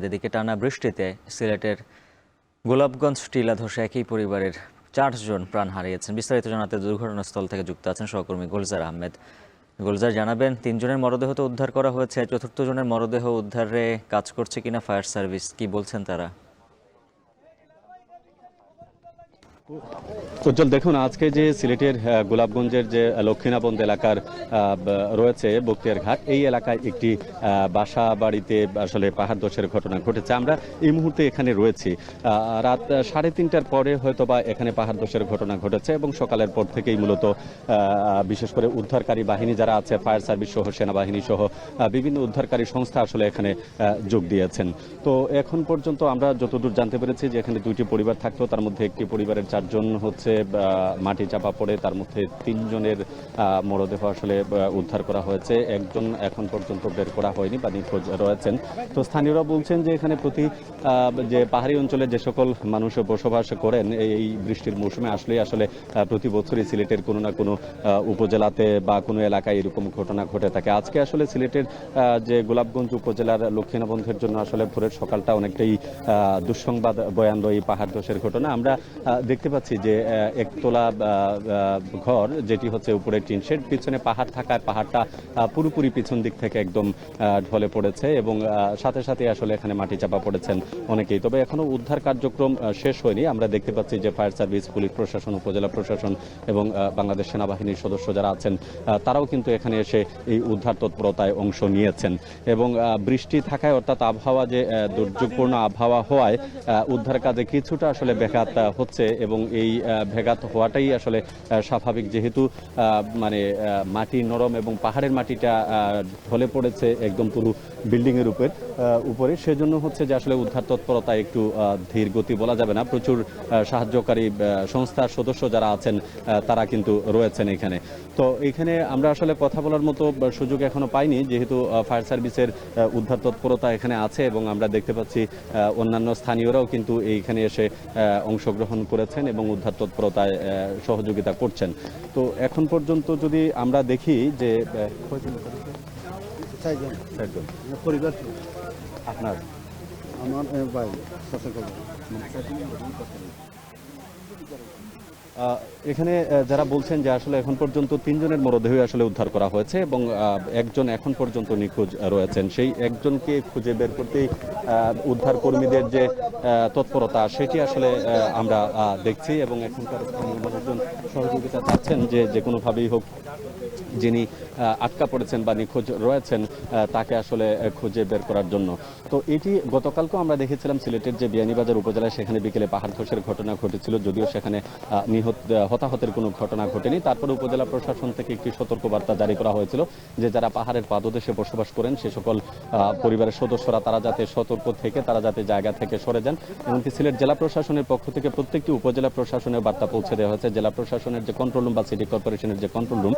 এদিকে টানা বৃষ্টিতে সিলেটের গোলাপগঞ্জ টিলা ধসে একই পরিবারের 4 জন প্রাণ হারিয়েছেন। বিস্তারিত জানাতে দুর্ঘটনাস্থল থেকে যুক্ত আছেন সহকর্মী গুলজার আহমেদ। গুলজার, জানাবেন 3 জনের মরদেহ তো উদ্ধার করা হয়েছে, 4র্থ জনের মরদেহ উদ্ধারে কাজ করছে কিনা ফায়ার সার্ভিস, কি বলছেন তারা? উজ্জ্বল, দেখুন আজকে যে সিলেটের গোলাপগঞ্জের যে লক্ষ্মীনাবন্দ এলাকার রয়েছে বক্তিয়ার ঘাট, এই এলাকায় একটি বাসা বাড়িতে আসলে পাহাড় ধসের ঘটনা ঘটেছে। আমরা এই মুহূর্তে এখানে রয়েছি। রাত 3:30টার পরে হয়তোবা এখানে পাহাড় ধসের ঘটনা ঘটেছে এবং সকালের পর থেকেই মূলত বিশেষ করে উদ্ধারকারী বাহিনী যারা আছে, ফায়ার সার্ভিস সহ সেনাবাহিনী সহ বিভিন্ন উদ্ধারকারী সংস্থা আসলে এখানে যোগ দিয়েছেন। তো এখন পর্যন্ত আমরা যতদূর জানতে পেরেছি যে এখানে 2টি পরিবার থাকতো, তার মধ্যে একটি পরিবারের 4 জন হচ্ছে মাটি চাপা পড়ে, তার মধ্যে 3 জনের মরদেহ আসলে উদ্ধার করা হয়েছে। একজন এখন পর্যন্ত বের করা হয়নি বা নিখোঁজ রয়েছেন। তো স্থানীয়রা বলছেন যে এখানে যে পাহাড়ি অঞ্চলে যে সকল মানুষ বসবাস করেন, এই বৃষ্টির মৌসুমে আসলেই আসলে প্রতি বছরই সিলেটের কোনো না কোনো উপজেলাতে বা কোনো এলাকায় এরকম ঘটনা ঘটে থাকে। আজকে আসলে সিলেটের যে গোলাপগঞ্জ উপজেলার লক্ষ্মীনাবন্ধের জন্য আসলে ভোরের সকালটা অনেকটাই দুঃসংবাদ বয়ান এই পাহাড় ধসের ঘটনা। আমরা দেখতে পাচ্ছি যে একতলা ঘর, যেটি হচ্ছে উপরে টিন শেড, পিছনে পাহাড় থাকায় পাহাড়টা পুরোপুরি পিছন দিক থেকে একদম ঢলে পড়েছে এবং সাথে সাথে আসলে এখানে মাটি চাপা পড়েছেন অনেকেই। তবে এখনো উদ্ধার কার্যক্রম শেষ হয়নি। আমরা দেখতে পাচ্ছি যে ফায়ার সার্ভিস, পুলিশ প্রশাসন, উপজেলা প্রশাসন এবং বাংলাদেশ সেনাবাহিনীর সদস্য যারা আছেন তারাও কিন্তু এখানে এসে এই উদ্ধার তৎপরতায় অংশ নিয়েছেন এবং বৃষ্টি থাকায় অর্থাৎ আবহাওয়া যে দুর্যোগপূর্ণ আবহাওয়া হওয়ায় উদ্ধার কাজে কিছুটা আসলে ব্যাঘাত হচ্ছে এবং এই ব্যাঘাত হওয়াটাই আসলে স্বাভাবিক, যেহেতু মানে মাটি নরম এবং পাহাড়ের মাটিটা ঢলে পড়েছে একদম পুরো বিল্ডিং এর উপরে, সেজন্য হচ্ছে যে আসলে উদ্ধার তৎপরতা একটু ধীর গতি বলা যাবে না। প্রচুর সাহায্যকারী সংস্থার সদস্য যারা আছেন তারা কিন্তু রয়েছেন এখানে। তো এখানে আমরা আসলে কথা বলার মতো সুযোগ এখনো পাইনি, যেহেতু ফায়ার সার্ভিসের উদ্ধার তৎপরতা এখানে আছে এবং আমরা দেখতে পাচ্ছি অন্যান্য স্থানীয়রাও কিন্তু এইখানে এসে অংশগ্রহণ করেছেন এবং উদ্ধার তৎপরতায় সহযোগিতা করছেন। তো এখন পর্যন্ত যদি আমরা দেখি যে পরিবার আপনার আমার ভাই এখানে যারা বলছেন যে আসলে এখন পর্যন্ত 3 জনের মরদেহই আসলে উদ্ধার করা হয়েছে এবং একজন এখন পর্যন্ত নিখোঁজ রয়েছেন। সেই একজনকে খুঁজে বের করতেই উদ্ধার কর্মীদের যে তৎপরতা সেটি আসলে আমরা দেখছি এবং এখনকার স্থানীয় মানুষজন সহযোগিতা চাচ্ছেন যে কোনোভাবেই হোক যিনি আটকা পড়েছেন বা নিখোঁজ রয়েছেন তাকে আসলে খুঁজে বের করার জন্য। তো এটি গতকালকেও আমরা দেখেছিলাম সিলেটের যে বিয়ানীবাজার উপজেলায়, সেখানে বিকেলে পাহাড় ধসের ঘটনা ঘটেছিল, যদিও সেখানে হতাহতের কোনো ঘটনা ঘটেনি। তারপরে উপজেলা প্রশাসন থেকে একটি সতর্কবার্তা জারি করা হয়েছিল যে যারা পাহাড়ের পাদদেশে বসবাস করেন সে সকল পরিবারের সদস্যরা তারা যাতে সতর্ক থেকে তারা যাতে জায়গা থেকে সরে যান। এমনকি সিলেট জেলা প্রশাসনের পক্ষ থেকে প্রত্যেকটি উপজেলা প্রশাসনের বার্তা পৌঁছে দেওয়া হয়েছে। জেলা প্রশাসনের যে কন্ট্রোল রুম বা সিটি কর্পোরেশনের যে কন্ট্রোল রুম,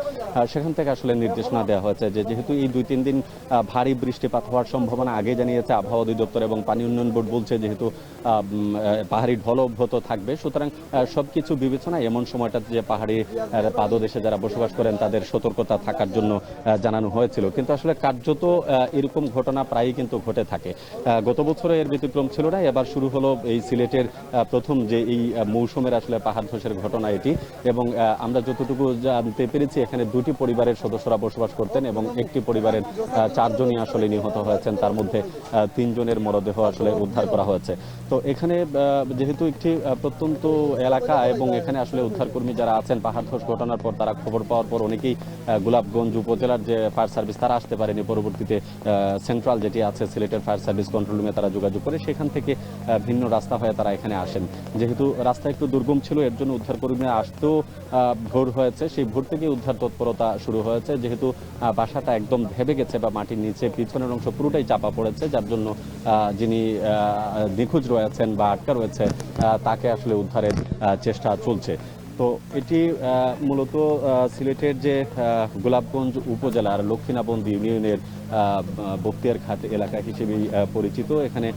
সেখান থেকে আসলে নির্দেশনা দেওয়া হয়েছে যে যেহেতু এই 2-3 দিন ভারী বৃষ্টিপাত হওয়ার সম্ভাবনা আগে জানিয়েছে আবহাওয়া অধিদপ্তর এবং পানি উন্নয়ন বোর্ড, বলছে যেহেতু পাহাড়ি ঢল অব্যাহত থাকবে, সুতরাং সবকিছু বিবেচনায় এমন সময়টাতে যে পাহাড়ি পাদদেশে যারা বসবাস করেন তাদের সতর্কতা থাকার জন্য জানানো হয়েছিল। কিন্তু আসলে কার্যত এরকম ঘটনা প্রায়ই কিন্তু ঘটে থাকে। গত বছরে এর ব্যতিক্রম ছিল না, এবার শুরু হলো এই সিলেটের প্রথম যে এই মৌসুমের আসলে পাহাড় ধসের ঘটনা এটি। এবং আমরা যতটুকু জানতে পেরেছি এখানে 2টি পরিবারের সদস্যরা বসবাস করতেন এবং একটি পরিবারের 4 জনই আসলে নিহত হয়েছেন, তার মধ্যে 3 জনের মরদেহ আসলে উদ্ধার করা হয়েছে। তো এখানে যেহেতু একটি প্রত্যন্ত এলাকা এবং এখানে আসলে উদ্ধারকর্মী যারা আছেন পাহাড় ধস ঘটনার পর তারা খবর পাওয়ার পর অনেকেই গোলাপগঞ্জ উপজেলার যে ফায়ার সার্ভিস তারা আসতে পারেনি, পরবর্তীতে সেন্ট্রাল যেটি আছে সিলেটের ফায়ার সার্ভিস কন্ট্রোল রুমে তারা যোগাযোগ করে সেখান থেকে ভিন্ন রাস্তা হয়ে তারা এখানে আসেন। যেহেতু রাস্তা একটু দুর্গম ছিল এর জন্য উদ্ধারকর্মীরা আসতেও ভোর হয়েছে, সেই ভোর থেকে উদ্ধার তৎপরতা শুরু হয়েছে। যেহেতু বাসাটা একদম ভেবে গেছে বা মাটির নিচে পিছনের অংশ পুরোটাই চাপা পড়েছে, যার জন্য যিনি নিখোঁজ রয়েছেন বা আটকা রয়েছে তাকে আসলে উদ্ধারের চেষ্টা চলছে। তো এটি মূলত সিলেটের যে গোলাপগঞ্জ উপজেলার লক্ষ্মীনাবন্দ ইউনিয়নের বক্তিয়ার ঘাট এলাকা হিসেবেই পরিচিত। এখানে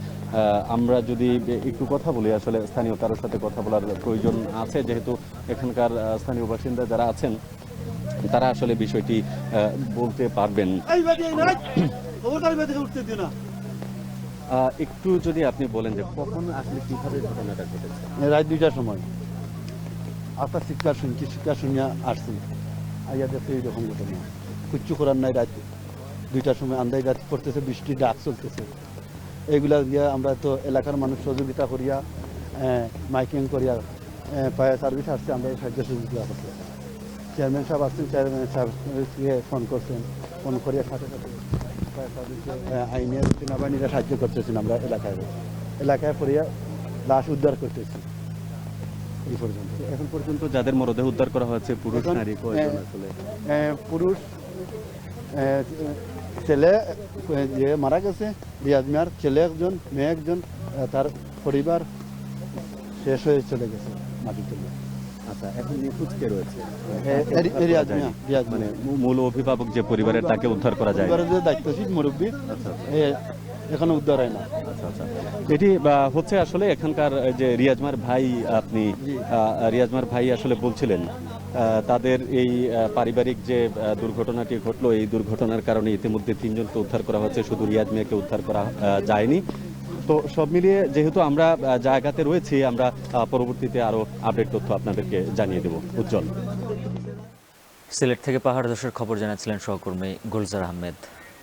আমরা যদি একটু কথা বলি, আসলে স্থানীয় কারোর সাথে কথা বলার প্রয়োজন আছে, যেহেতু এখানকার স্থানীয় বাসিন্দা যারা আছেন তারা আসলে বিষয়টি বলতে পারবেন। একটু যদি আপনি বলেন যে কখন আসলে কিভাবে ঘটনাটা ঘটেছে? রাত 2টার সময় আপনার চিৎকার শুনছি, চিৎকার শুনিয়া আসছি, আইয়া দেখতে এইরকম ঘটনা। কিচ্ছু করার নাই, রাত 2টার সময় আন্দাজ রাত পড়তেছে, বৃষ্টি ডাক চলতেছে। এইগুলা দিয়ে আমরা তো এলাকার মানুষ সহযোগিতা করিয়া মাইকিং করিয়া ফায়ার সার্ভিস আসছে, আমরা সাহায্য সহযোগিতা করতে। চেয়ারম্যান সাহেব আসছেন, চেয়ারম্যান সাহেবকে ফোন করছেন, ফোন করিয়া সাথে সাথে ফায়ার সার্ভিসে আইনের সেনাবাহিনীরা সাহায্য করতেছেন। আমরা এলাকায় পড়িয়া লাশ উদ্ধার করতেছি এই পর্যন্ত। এখন পর্যন্ত যাদের মরদেহ উদ্ধার করা হয়েছে পুরুষ এখন, নারী কয়জন আসলে? পুরুষ ছেলে যে মারা গেছে রিয়াজ মিয়ার, ছেলে একজন, মেয়ে একজন, তার পরিবার শেষ হয়ে চলে গেছে মাটির চলে। আচ্ছা, এখন নিখোঁজ কে রয়েছে? রিয়াজ মিয়া, রিয়াজ মানে মানে মূল অভিভাবক যে পরিবারের, তাকে উদ্ধার করা যায়? পরিবারের যে দায়িত্বশীল মুরব্বী এখনো উদ্ধার হয় না। আচ্ছা আচ্ছা, এটি হচ্ছে আসলে এখানকার যে রিয়াজমার ভাই, আপনি রিয়াজমার ভাই আসলে বলছিলেন তাদের এই পারিবারিক যে দুর্ঘটনাটি ঘটলো, এই দুর্ঘটনার কারণে ইতিমধ্যে 3 জনকে উদ্ধার করা হচ্ছে, শুধু রিয়াজ মিয়াকে উদ্ধার করা যায়নি। তো সব মিলিয়ে যেহেতু আমরা জায়গাতে রয়েছি, আমরা পরবর্তীতে আরো আপডেট তথ্য আপনাদেরকে জানিয়ে দেব। উজ্জ্বল। সিলেট থেকে পাহাড় ধসের খবর জানাচ্ছিলেন সহকর্মী গুলজার আহমেদ।